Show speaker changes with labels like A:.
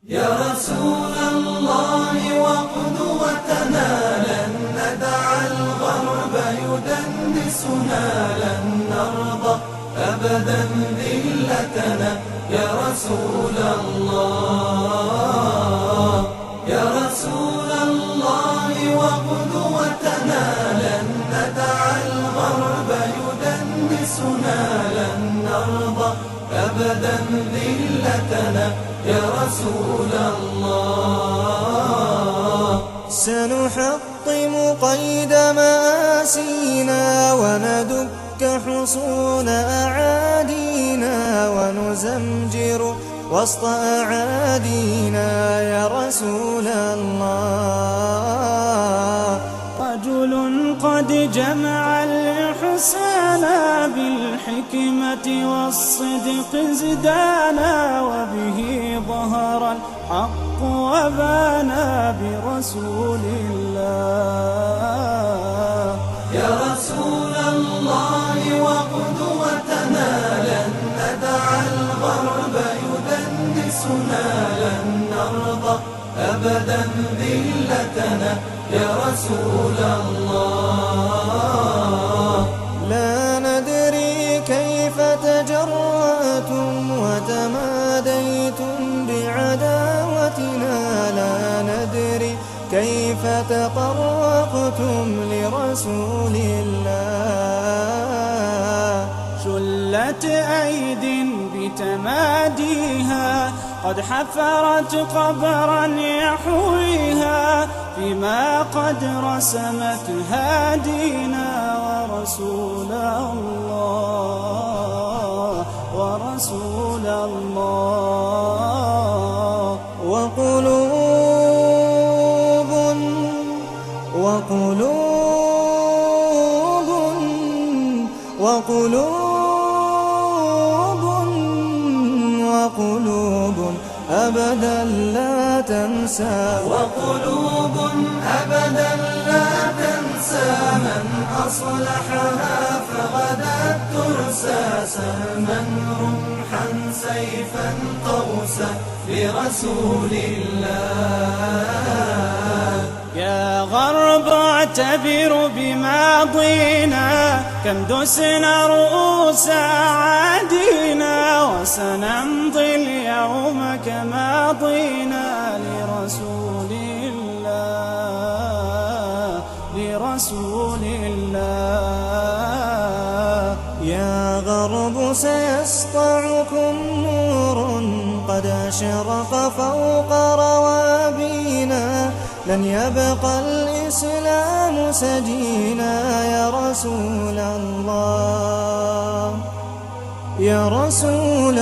A: يا رسول الله وقدوتنا لن ندع الغرب يدنسنا، لن نرضى أبدا ذلتنا. يا رسول الله يا رسول الله وقدوتنا لن ندع الغرب يدنسنا، لن نرضى أبدا ذلتنا. يا رسول الله
B: سنحطم قيد مآسينا وندك حصون أعادينا ونزمجر وسط أعادينا. يا رسول الله
C: رجل قد جمع الإحسان بالحكمة والصدق زدانا، وبه ظهر الحق وبانا برسول الله.
A: يا رسول الله وقدوتنا لن ندع الغرب يدنسنا، لن نرضى أبدا ذلتنا. يا رسول الله
B: لا ندري كيف تجرأتم وتماديتم بعداوتنا، لا ندري كيف تطرقتم لرسول الله.
C: شلت أيد بتماديها قد حفرت قبرا يحويها، فيما قد رسمت هادينا. ورسول الله ورسول الله
B: وقلوب وقلوب وقلوب وقلوب أبدا لا تنسى،
A: وقلوب أبدا لا تنسى من أصلحها فغدت ترسى. سهما رمحا سيفا قوسا لرسول الله.
C: يا غرب اعتبر بماضينا، كم دسنا رؤوس أعادينا، وسنمضي اليوم كماضينا لرسول الله لرسول الله.
B: يا غرب سيسطعكم نور قد أشرق فوق روابينا، لن يبقى الإسلام سجينا. يا رسول الله يا رسول